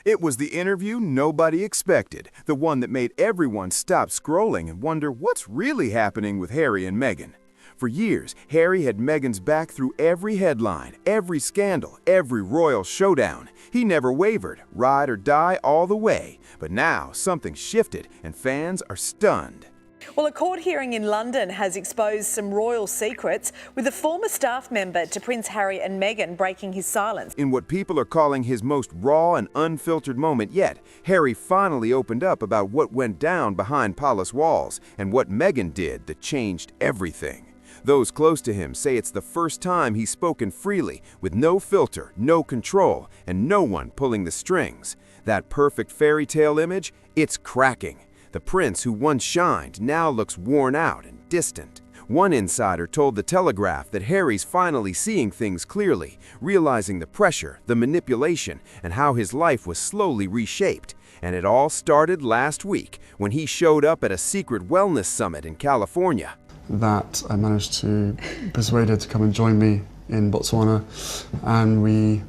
It was the interview nobody expected, the one that made everyone stop scrolling and wonder what's really happening with Harry and Meghan. For years, Harry had Meghan's back through every headline, every scandal, every royal showdown. He never wavered, ride or die all the way. But now, something shifted and fans are stunned. Well, a court hearing in London has exposed some royal secrets, with a former staff member to Prince Harry and Meghan breaking his silence. In what people are calling his most raw and unfiltered moment yet, Harry finally opened up about what went down behind palace walls and what Meghan did that changed everything. Those close to him say it's the first time he's spoken freely, with no filter, no control, and no one pulling the strings. That perfect fairy tale image, it's cracking. The prince who once shined now looks worn out and distant. One insider told The Telegraph that Harry's finally seeing things clearly, realizing the pressure, the manipulation, and how his life was slowly reshaped. And it all started last week when he showed up at a secret wellness summit in California. That I managed to persuade her to come and join me in Botswana, and we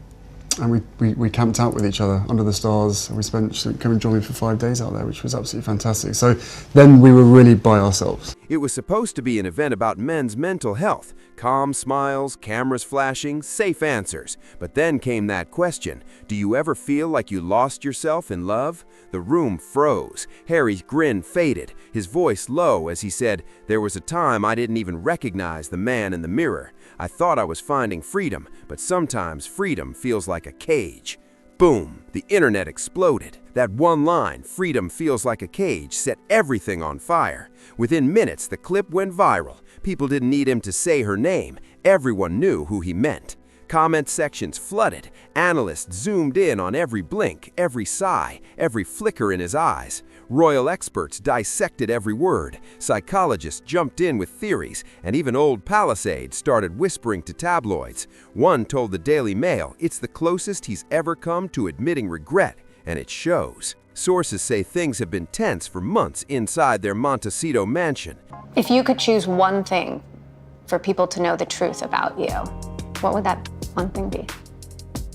camped out with each other under the stars. She came and joined me for 5 days out there, which was absolutely fantastic. So then we were really by ourselves. It was supposed to be an event about men's mental health. Calm smiles, cameras flashing, safe answers. But then came that question, do you ever feel like you lost yourself in love? The room froze. Harry's grin faded, his voice low as he said, there was a time I didn't even recognize the man in the mirror. I thought I was finding freedom, but sometimes freedom feels like a cage. Boom! The internet exploded. That one line, freedom feels like a cage, set everything on fire. Within minutes, the clip went viral. People didn't need him to say her name. Everyone knew who he meant. Comment sections flooded. Analysts zoomed in on every blink, every sigh, every flicker in his eyes. Royal experts dissected every word. Psychologists jumped in with theories, and even old palisades started whispering to tabloids. One told the Daily Mail it's the closest he's ever come to admitting regret, and it shows. Sources say things have been tense for months inside their Montecito mansion. If you could choose one thing for people to know the truth about you, what would that one thing be?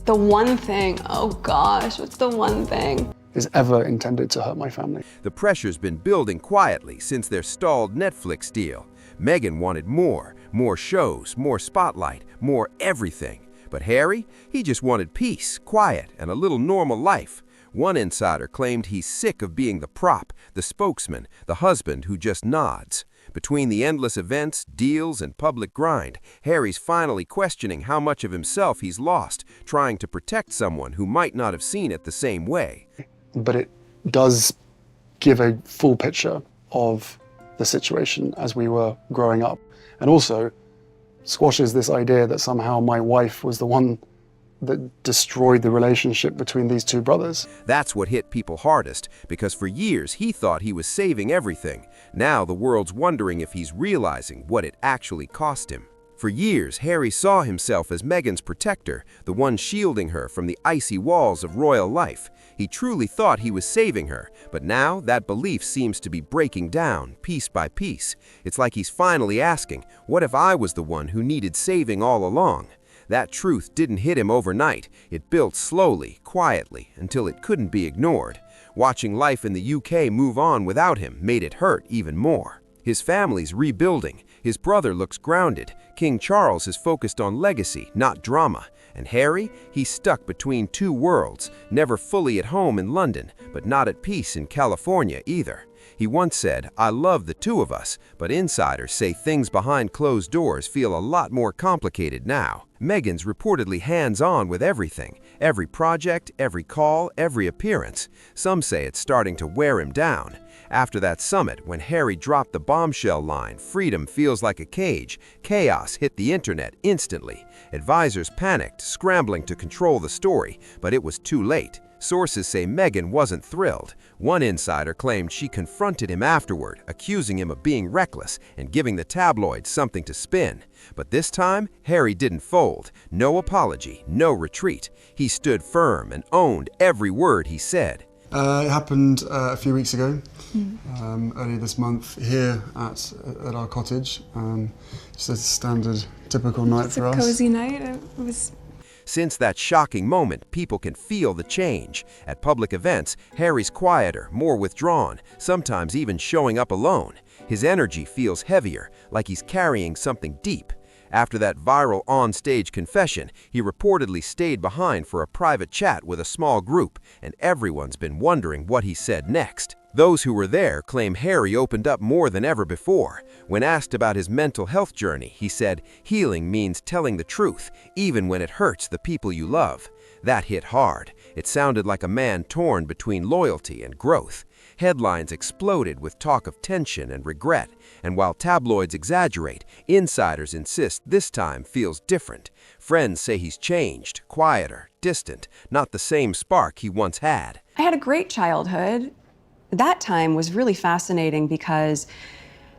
The one thing, oh gosh, what's the one thing? Is ever intended to hurt my family. The pressure's been building quietly since their stalled Netflix deal. Meghan wanted more shows, more spotlight, more everything. But Harry, he just wanted peace, quiet, and a little normal life. One insider claimed he's sick of being the prop, the spokesman, the husband who just nods. Between the endless events, deals, and public grind, Harry's finally questioning how much of himself he's lost, trying to protect someone who might not have seen it the same way. But it does give a full picture of the situation as we were growing up, and also squashes this idea that somehow my wife was the one that destroyed the relationship between these two brothers. That's what hit people hardest, because for years he thought he was saving everything. Now the world's wondering if he's realizing what it actually cost him. For years, Harry saw himself as Meghan's protector, the one shielding her from the icy walls of royal life. He truly thought he was saving her, but now that belief seems to be breaking down, piece by piece. It's like he's finally asking, what if I was the one who needed saving all along? That truth didn't hit him overnight. It built slowly, quietly, until it couldn't be ignored. Watching life in the UK move on without him made it hurt even more. His family's rebuilding. His brother looks grounded. King Charles is focused on legacy, not drama. And Harry, he's stuck between two worlds, never fully at home in London, but not at peace in California either. He once said, I love the two of us, but insiders say things behind closed doors feel a lot more complicated now. Meghan's reportedly hands-on with everything, every project, every call, every appearance. Some say it's starting to wear him down. After that summit, when Harry dropped the bombshell line, freedom feels like a cage, chaos hit the internet instantly. Advisors panicked, scrambling to control the story, but it was too late. Sources say Meghan wasn't thrilled. One insider claimed she confronted him afterward, accusing him of being reckless and giving the tabloids something to spin. But this time, Harry didn't fold. No apology, no retreat. He stood firm and owned every word he said. It happened a few weeks ago, earlier this month, here at our cottage. Just a standard, typical night for us. It's a cozy night. It was Since that shocking moment, people can feel the change. At public events, Harry's quieter, more withdrawn, sometimes even showing up alone. His energy feels heavier, like he's carrying something deep. After that viral on-stage confession, he reportedly stayed behind for a private chat with a small group, and everyone's been wondering what he said next. Those who were there claim Harry opened up more than ever before. When asked about his mental health journey, he said, "Healing means telling the truth, even when it hurts the people you love." That hit hard. It sounded like a man torn between loyalty and growth. Headlines exploded with talk of tension and regret, and while tabloids exaggerate, insiders insist this time feels different. Friends say he's changed, quieter, distant, not the same spark he once had. I had a great childhood. That time was really fascinating because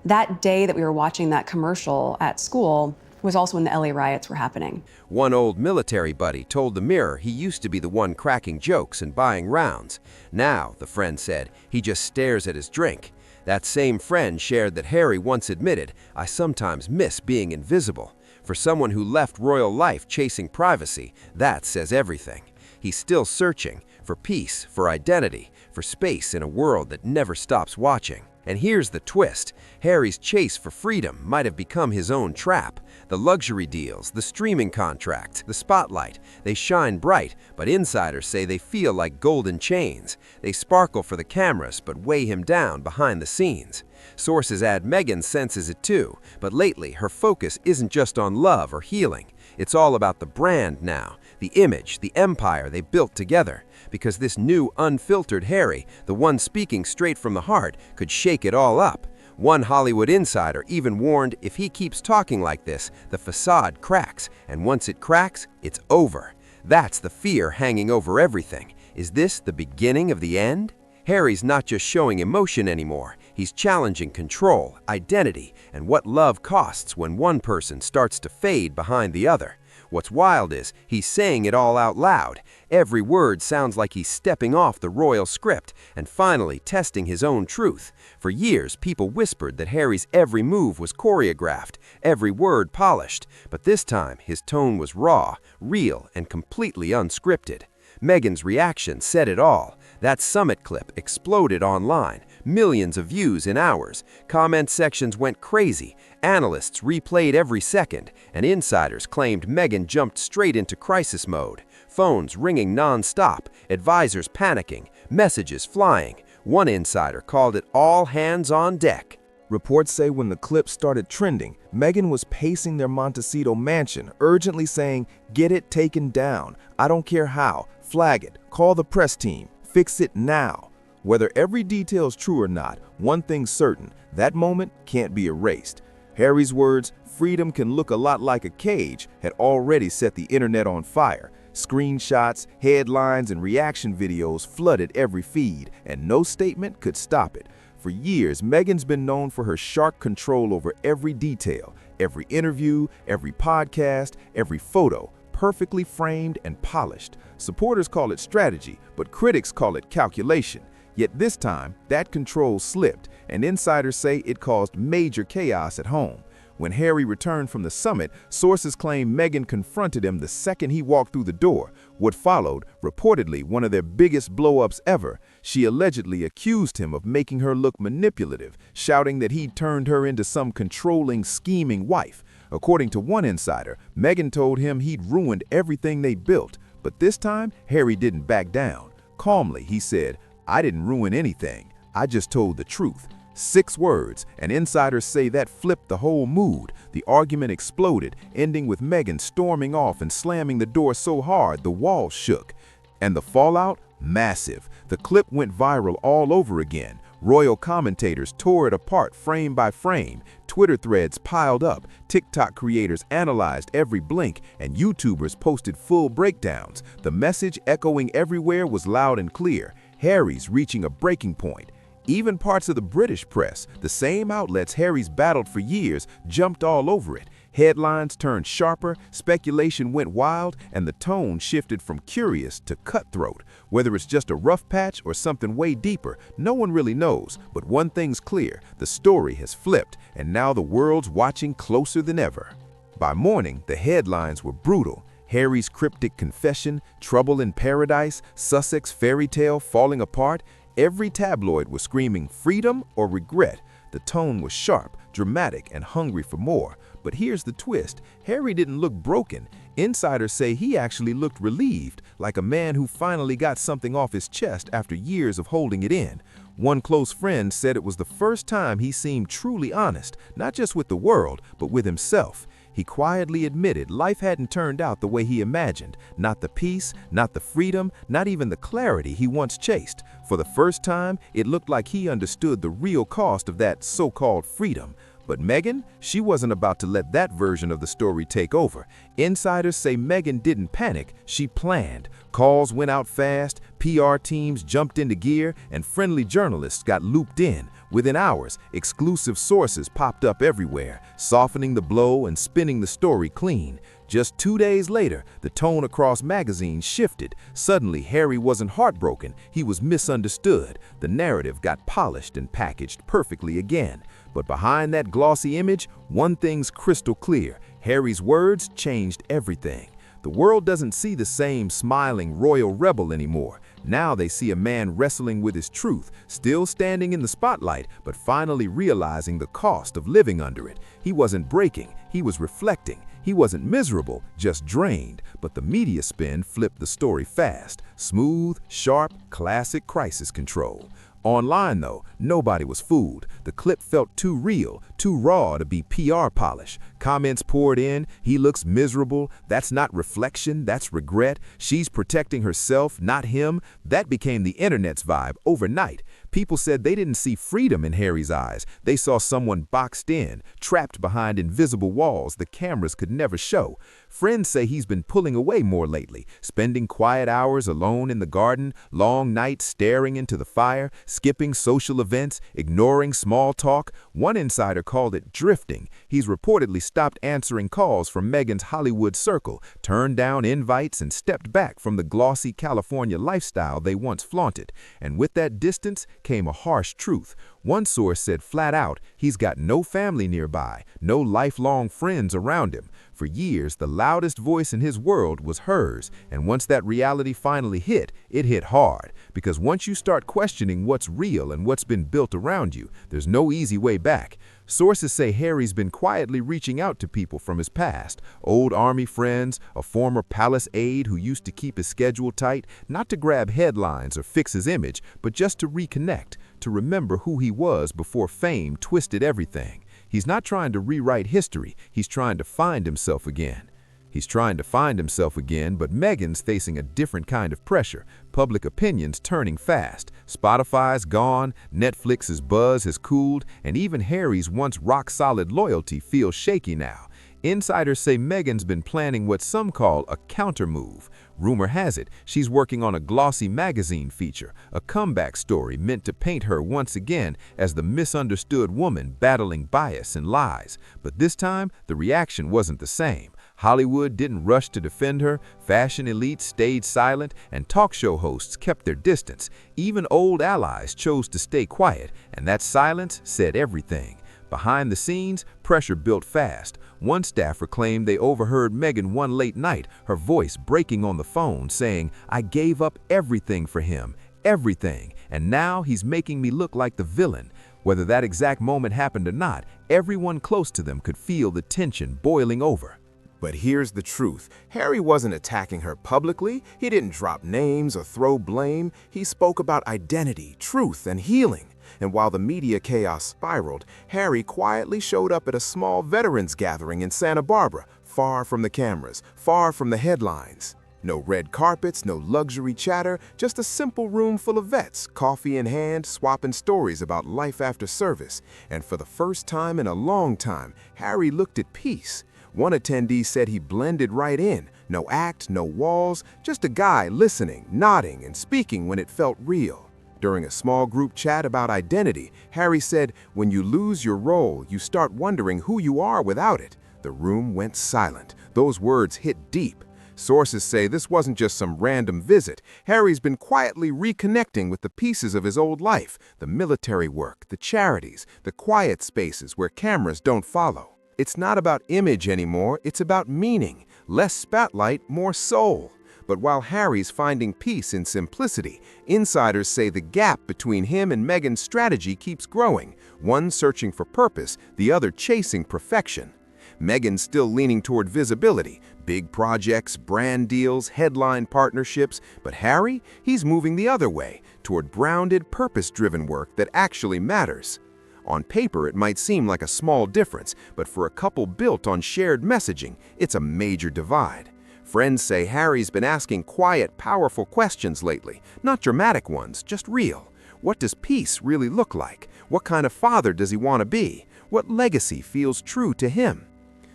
that day that we were watching that commercial at school was also when the LA riots were happening. One old military buddy told the Mirror he used to be the one cracking jokes and buying rounds. Now, the friend said, he just stares at his drink. That same friend shared that Harry once admitted, "I sometimes miss being invisible." For someone who left royal life chasing privacy, that says everything. He's still searching for peace, for identity, for space in a world that never stops watching. And here's the twist. Harry's chase for freedom might have become his own trap. The luxury deals, the streaming contracts, the spotlight, they shine bright, but insiders say they feel like golden chains. They sparkle for the cameras, but weigh him down behind the scenes. Sources add Meghan senses it too, but lately her focus isn't just on love or healing. It's all about the brand now, the image, the empire they built together. Because this new, unfiltered Harry, the one speaking straight from the heart, could shake it all up. One Hollywood insider even warned if he keeps talking like this, the facade cracks, and once it cracks, it's over. That's the fear hanging over everything. Is this the beginning of the end? Harry's not just showing emotion anymore. He's challenging control, identity, and what love costs when one person starts to fade behind the other. What's wild is he's saying it all out loud. Every word sounds like he's stepping off the royal script and finally testing his own truth. For years, people whispered that Harry's every move was choreographed, every word polished. But this time, his tone was raw, real, and completely unscripted. Meghan's reaction said it all. That summit clip exploded online, millions of views in hours. Comment sections went crazy, analysts replayed every second, and insiders claimed Meghan jumped straight into crisis mode. Phones ringing non-stop, advisors panicking, messages flying. One insider called it all hands on deck. Reports say when the clip started trending, Meghan was pacing their Montecito mansion, urgently saying, "Get it taken down. I don't care how. Flag it. Call the press team. Fix it now." Whether every detail is true or not, one thing's certain, that moment can't be erased. Harry's words, "Freedom can look a lot like a cage," had already set the internet on fire. Screenshots, headlines, and reaction videos flooded every feed, and no statement could stop it. For years, Meghan's been known for her sharp control over every detail, every interview, every podcast, every photo, perfectly framed and polished. Supporters call it strategy, but critics call it calculation. Yet this time, that control slipped, and insiders say it caused major chaos at home. When Harry returned from the summit, sources claim Meghan confronted him the second he walked through the door. What followed, reportedly one of their biggest blow-ups ever. She allegedly accused him of making her look manipulative, shouting that he'd turned her into some controlling, scheming wife. According to one insider, Meghan told him he'd ruined everything they built. But this time, Harry didn't back down. Calmly, he said, "I didn't ruin anything. I just told the truth." 6 words, and insiders say that flipped the whole mood. The argument exploded, ending with Meghan storming off and slamming the door so hard the walls shook. And the fallout? Massive. The clip went viral all over again. Royal commentators tore it apart frame by frame. Twitter threads piled up. TikTok creators analyzed every blink, and YouTubers posted full breakdowns. The message echoing everywhere was loud and clear. Harry's reaching a breaking point. Even parts of the British press, the same outlets Harry's battled for years, jumped all over it. Headlines turned sharper, speculation went wild, and the tone shifted from curious to cutthroat. Whether it's just a rough patch or something way deeper, no one really knows. But one thing's clear, the story has flipped, and now the world's watching closer than ever. By morning, the headlines were brutal. Harry's cryptic confession, trouble in paradise, Sussex fairy tale falling apart. Every tabloid was screaming freedom or regret. The tone was sharp, dramatic, and hungry for more. But here's the twist. Harry didn't look broken. Insiders say he actually looked relieved, like a man who finally got something off his chest after years of holding it in. One close friend said it was the first time he seemed truly honest, not just with the world, but with himself. He quietly admitted life hadn't turned out the way he imagined. Not the peace, not the freedom, not even the clarity he once chased. For the first time, it looked like he understood the real cost of that so-called freedom. But Meghan, she wasn't about to let that version of the story take over. Insiders say Meghan didn't panic, she planned. Calls went out fast, PR teams jumped into gear, and friendly journalists got looped in. Within hours, exclusive sources popped up everywhere, softening the blow and spinning the story clean. Just 2 days later, the tone across magazines shifted. Suddenly, Harry wasn't heartbroken, he was misunderstood. The narrative got polished and packaged perfectly again. But behind that glossy image, one thing's crystal clear. Harry's words changed everything. The world doesn't see the same smiling royal rebel anymore. Now they see a man wrestling with his truth, still standing in the spotlight, but finally realizing the cost of living under it. He wasn't breaking, he was reflecting. He wasn't miserable, just drained. But the media spin flipped the story fast. Smooth, sharp, classic crisis control. Online, though, nobody was fooled. The clip felt too real, too raw to be PR polish. Comments poured in, he looks miserable, that's not reflection, that's regret. She's protecting herself, not him. That became the internet's vibe overnight. People said they didn't see freedom in Harry's eyes. They saw someone boxed in, trapped behind invisible walls the cameras could never show. Friends say he's been pulling away more lately, spending quiet hours alone in the garden, long nights staring into the fire, skipping social events, ignoring small talk. One insider called it drifting. He's reportedly stopped answering calls from Meghan's Hollywood circle, turned down invites, and stepped back from the glossy California lifestyle they once flaunted. And with that distance came a harsh truth. One source said flat out, he's got no family nearby, no lifelong friends around him. For years, the loudest voice in his world was hers, and once that reality finally hit, it hit hard. Because once you start questioning what's real and what's been built around you, there's no easy way back. Sources say Harry's been quietly reaching out to people from his past, old army friends, a former palace aide who used to keep his schedule tight, not to grab headlines or fix his image, but just to reconnect, to remember who he was before fame twisted everything. He's not trying to rewrite history, he's trying to find himself again. He's trying to find himself again, but Meghan's facing a different kind of pressure. Public opinion's turning fast. Spotify's gone, Netflix's buzz has cooled, and even Harry's once rock-solid loyalty feels shaky now. Insiders say Meghan's been planning what some call a counter-move. Rumor has it she's working on a glossy magazine feature, a comeback story meant to paint her once again as the misunderstood woman battling bias and lies. But this time, the reaction wasn't the same. Hollywood didn't rush to defend her, fashion elites stayed silent, and talk show hosts kept their distance. Even old allies chose to stay quiet, and that silence said everything. Behind the scenes, pressure built fast. One staffer claimed they overheard Meghan one late night, her voice breaking on the phone, saying, "I gave up everything for him, everything, and now he's making me look like the villain." Whether that exact moment happened or not, everyone close to them could feel the tension boiling over. But here's the truth. Harry wasn't attacking her publicly. He didn't drop names or throw blame. He spoke about identity, truth, and healing. And while the media chaos spiraled, Harry quietly showed up at a small veterans gathering in Santa Barbara, far from the cameras, far from the headlines. No red carpets, no luxury chatter, just a simple room full of vets, coffee in hand, swapping stories about life after service. And for the first time in a long time, Harry looked at peace. One attendee said he blended right in. No act, no walls, just a guy listening, nodding, and speaking when it felt real. During a small group chat about identity, Harry said, "When you lose your role, you start wondering who you are without it." The room went silent. Those words hit deep. Sources say this wasn't just some random visit. Harry's been quietly reconnecting with the pieces of his old life, the military work, the charities, the quiet spaces where cameras don't follow. It's not about image anymore, it's about meaning. less spotlight, more soul. But while Harry's finding peace in simplicity, insiders say the gap between him and Meghan's strategy keeps growing, one searching for purpose, the other chasing perfection. Meghan's still leaning toward visibility, big projects, brand deals, headline partnerships, but Harry, he's moving the other way, toward grounded, purpose-driven work that actually matters. On paper, it might seem like a small difference, but for a couple built on shared messaging, it's a major divide. Friends say Harry's been asking quiet, powerful questions lately, not dramatic ones, just real. What does peace really look like? What kind of father does he want to be? What legacy feels true to him?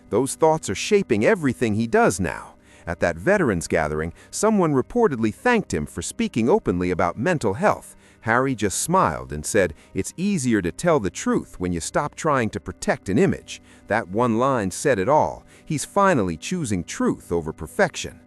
Those thoughts are shaping everything he does now. At that veterans gathering, someone reportedly thanked him for speaking openly about mental health. Harry just smiled and said, "It's easier to tell the truth when you stop trying to protect an image." That one line said it all. He's finally choosing truth over perfection.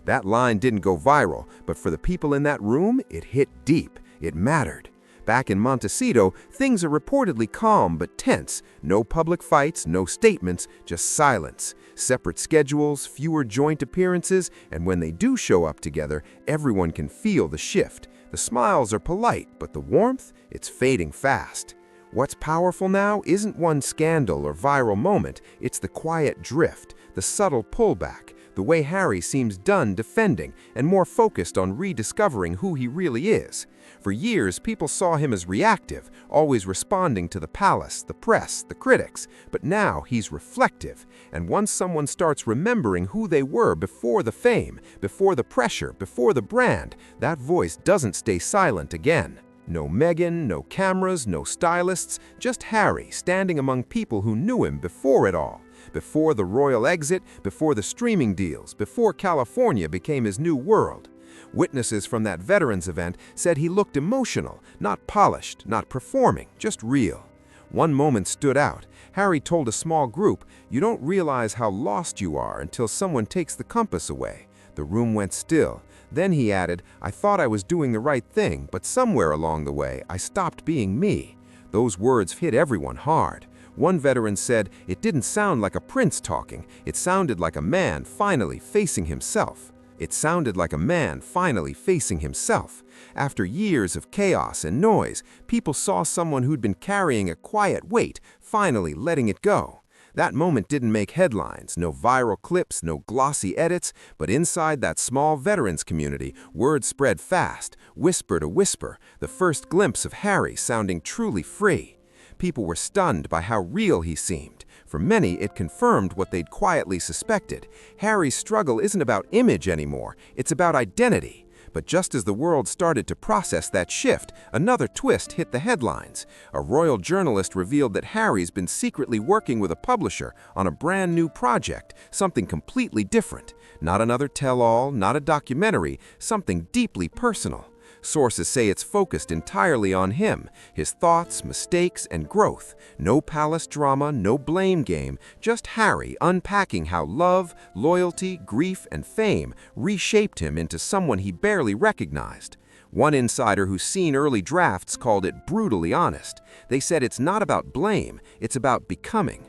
That line didn't go viral, but for the people in that room, it hit deep. It mattered. Back in Montecito, things are reportedly calm but tense. No public fights, no statements, just silence. Separate schedules, fewer joint appearances, and when they do show up together, everyone can feel the shift. The smiles are polite, but the warmth, it's fading fast. What's powerful now isn't one scandal or viral moment, it's the quiet drift, the subtle pullback, the way Harry seems done defending and more focused on rediscovering who he really is. For years, people saw him as reactive, always responding to the palace, the press, the critics. But now he's reflective, and once someone starts remembering who they were before the fame, before the pressure, before the brand, that voice doesn't stay silent again. No Meghan, no cameras, no stylists, just Harry standing among people who knew him before it all. Before the royal exit, before the streaming deals, before California became his new world. Witnesses from that veterans event said he looked emotional, not polished, not performing, just real. One moment stood out. Harry told a small group, "You don't realize how lost you are until someone takes the compass away." The room went still. Then he added, "I thought I was doing the right thing, but somewhere along the way, I stopped being me." Those words hit everyone hard. One veteran said, "It didn't sound like a prince talking. It sounded like a man finally facing himself." It sounded like a man finally facing himself. After years of chaos and noise, people saw someone who'd been carrying a quiet weight, finally letting it go. That moment didn't make headlines, no viral clips, no glossy edits, but inside that small veterans community, word spread fast, whisper to whisper, the first glimpse of Harry sounding truly free. People were stunned by how real he seemed. For many, it confirmed what they'd quietly suspected. Harry's struggle isn't about image anymore, it's about identity. But just as the world started to process that shift, another twist hit the headlines. A royal journalist revealed that Harry's been secretly working with a publisher on a brand new project, something completely different. Not another tell-all, not a documentary, something deeply personal. Sources say it's focused entirely on him, his thoughts, mistakes, and growth. No palace drama, no blame game, just Harry unpacking how love, loyalty, grief, and fame reshaped him into someone he barely recognized. One insider who's seen early drafts called it brutally honest. They said it's not about blame, it's about becoming.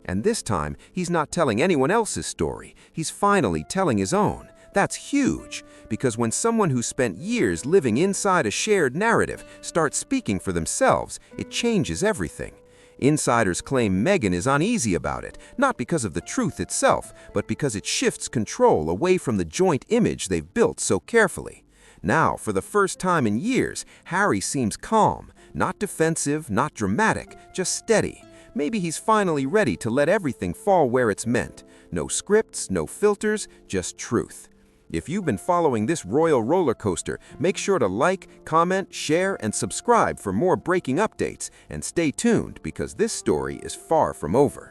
And this time, he's not telling anyone else's story, he's finally telling his own. That's huge, because when someone who spent years living inside a shared narrative starts speaking for themselves, it changes everything. Insiders claim Meghan is uneasy about it, not because of the truth itself, but because it shifts control away from the joint image they've built so carefully. Now, for the first time in years, Harry seems calm, not defensive, not dramatic, just steady. Maybe he's finally ready to let everything fall where it's meant. No scripts, no filters, just truth. If you've been following this royal roller coaster, make sure to like, comment, share, and subscribe for more breaking updates. And stay tuned because this story is far from over.